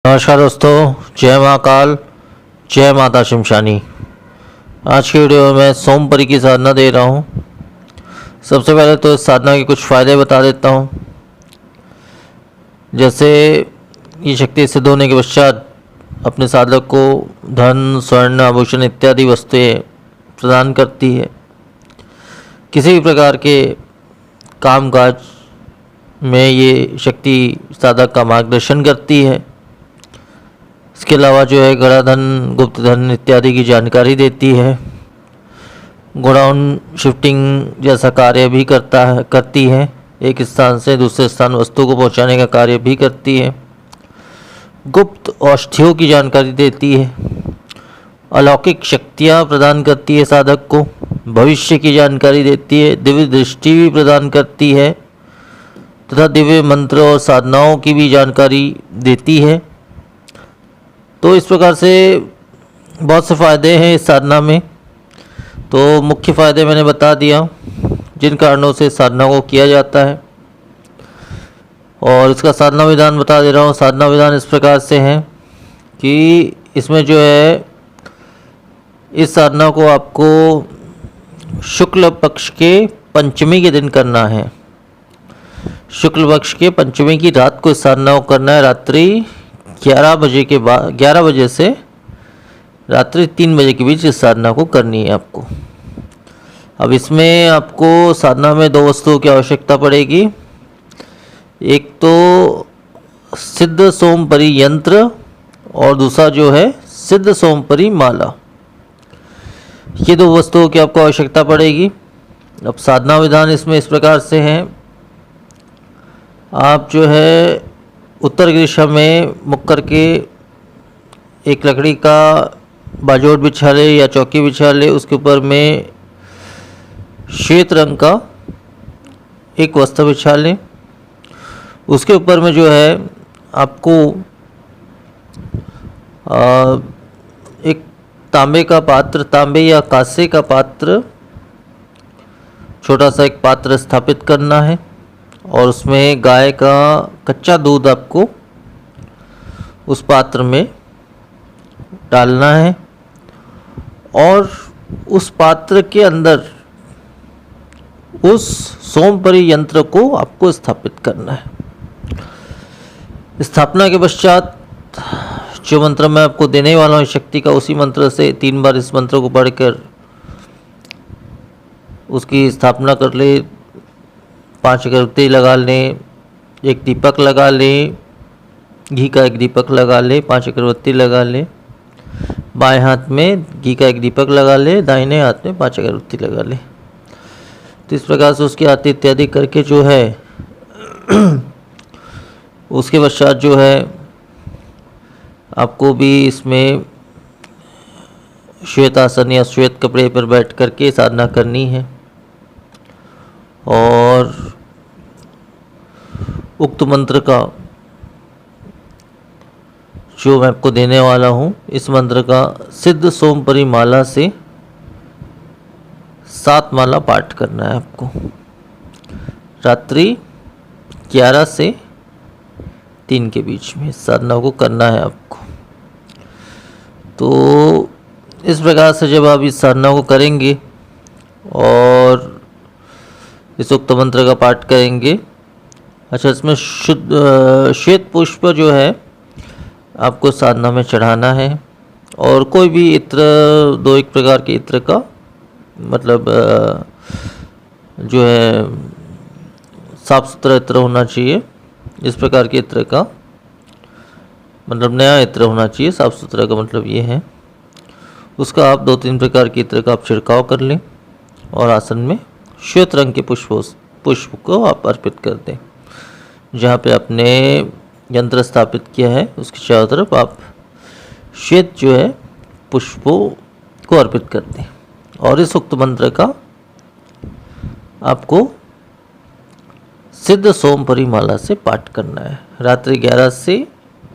नमस्कार दोस्तों, जय महाकाल, जय माता शमशानी। आज की वीडियो में मैं सोमपरी की साधना दे रहा हूँ। सबसे पहले तो इस साधना के कुछ फ़ायदे बता देता हूँ। जैसे ये शक्ति सिद्ध होने के पश्चात अपने साधक को धन, स्वर्ण, आभूषण इत्यादि वस्तुएं प्रदान करती है। किसी भी प्रकार के कामकाज में ये शक्ति साधक का मार्गदर्शन करती है। इसके अलावा जो है गड़ा धन, गुप्त धन इत्यादि की जानकारी देती है। गोडाउन शिफ्टिंग जैसा कार्य भी करती है। एक स्थान से दूसरे स्थान वस्तु को पहुंचाने का कार्य भी करती है। गुप्त औषधियों की जानकारी देती है। अलौकिक शक्तियां प्रदान करती है साधक को। भविष्य की जानकारी देती है। दिव्य दृष्टि भी प्रदान करती है तथा दिव्य मंत्र और साधनाओं की भी जानकारी देती है। तो इस प्रकार से बहुत से फ़ायदे हैं इस साधना में। तो मुख्य फ़ायदे मैंने बता दिया जिन कारणों से साधना को किया जाता है, और इसका साधना विधान बता दे रहा हूँ। साधना विधान इस प्रकार से है कि इसमें जो है इस साधना को आपको शुक्ल पक्ष के पंचमी के दिन करना है। शुक्ल पक्ष के पंचमी की रात को इस साधना को करना है। रात्रि 11 बजे के बाद 11 बजे से रात्रि 3 बजे के बीच इस साधना को करनी है आपको। अब इसमें आपको साधना में दो वस्तुओं की आवश्यकता पड़ेगी। एक तो सिद्ध सोमपरी यंत्र और दूसरा जो है सिद्ध सोमपरी माला। ये दो वस्तुओं की आपको आवश्यकता पड़ेगी। अब साधना विधान इसमें इस प्रकार से है। आप जो है उत्तर दिशा में मुख करके एक लकड़ी का बाजोट बिछा ले या चौकी बिछा ले। उसके ऊपर में श्वेत रंग का एक वस्त्र बिछा लें। उसके ऊपर में जो है आपको एक तांबे का पात्र, तांबे या कांसे का पात्र, छोटा सा एक पात्र स्थापित करना है और उसमें गाय का कच्चा दूध आपको उस पात्र में डालना है और उस पात्र के अंदर उस सोमपरी यंत्र को आपको स्थापित करना है। स्थापना के पश्चात जो मंत्र मैं आपको देने वाला हूँ शक्ति का, उसी मंत्र से 3 बार इस मंत्र को पढ़कर उसकी स्थापना कर ले। 5 अगरबत्ती लगा लें, एक दीपक लगा लें, घी का एक दीपक लगा लें, 5 अगरबत्ती लगा लें। बाएं हाथ में घी का एक दीपक लगा लें, दाहिने हाथ में 5 अगरबत्ती लगा लें। तो इस प्रकार से उसकी आरती इत्यादि करके जो है उसके पश्चात जो है आपको भी इसमें श्वेत आसन या श्वेत कपड़े पर बैठ करके साधना करनी है। और उक्त मंत्र का जो मैं आपको देने वाला हूँ, इस मंत्र का सिद्ध सोमपरी माला से 7 माला पाठ करना है आपको। रात्रि 11 से 3 के बीच में साधना को करना है आपको। तो इस प्रकार से जब आप इस साधना को करेंगे और इस उक्त मंत्र का पाठ करेंगे, अच्छा, इसमें शुद्ध श्वेत पुष्प जो है आपको साधना में चढ़ाना है। और कोई भी इत्र, 2-1 प्रकार के इत्र का मतलब जो है साफ सुथरा इत्र होना चाहिए। इस प्रकार के इत्र का मतलब नया इत्र होना चाहिए। साफ सुथरा का मतलब ये है। उसका आप 2-3 प्रकार के इत्र का आप छिड़काव कर लें और आसन में श्वेत रंग के पुष्प को आप अर्पित कर दें। जहाँ पे आपने यंत्र स्थापित किया है उसकी चारों तरफ आप श्वेत जो है पुष्पों को अर्पित कर दें। और इस उक्त मंत्र का आपको सिद्ध सोमपरी माला से पाठ करना है रात्रि 11 से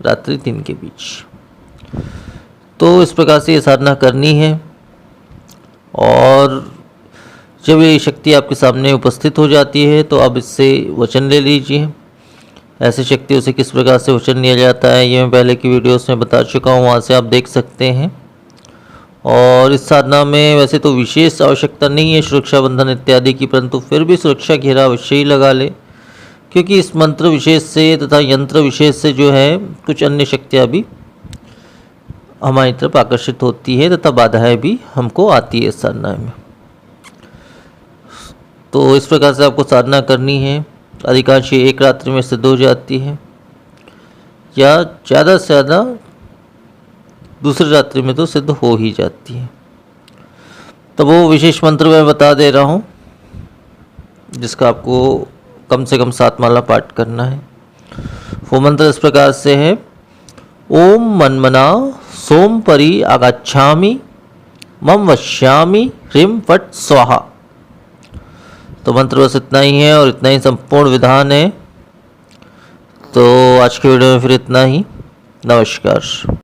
रात्रि 3 के बीच। तो इस प्रकार से ये साधना करनी है। और जब ये शक्ति आपके सामने उपस्थित हो जाती है तो आप इससे वचन ले लीजिए ऐसी शक्तियों से किस प्रकार से वचन लिया जाता है ये मैं पहले की वीडियोस में बता चुका हूँ, वहाँ से आप देख सकते हैं। और इस साधना में वैसे तो विशेष आवश्यकता नहीं है सुरक्षा बंधन इत्यादि की, परंतु फिर भी सुरक्षा घेरा अवश्य ही लगा ले, क्योंकि इस मंत्र विशेष से तथा यंत्र विशेष से जो है कुछ अन्य शक्तियाँ भी हमारी तरफ आकर्षित होती है तथा बाधाएं भी हमको आती है इस साधना में। तो इस प्रकार से आपको साधना करनी है। अधिकांश ये एक रात्रि में सिद्ध हो जाती है, या ज़्यादा से ज़्यादा दूसरी रात्रि में तो सिद्ध हो ही जाती है। तो वो विशेष मंत्र मैं बता दे रहा हूँ, जिसका आपको कम से कम 7 माला पाठ करना है। वो मंत्र इस प्रकार से है, ओम मन्मना सोम परि आगच्छामि मम वश्यामि ह्रीं फट् स्वाहा। तो मंत्र बस इतना ही है और इतना ही संपूर्ण विधान है। तो आज के वीडियो में फिर इतना ही। नमस्कार।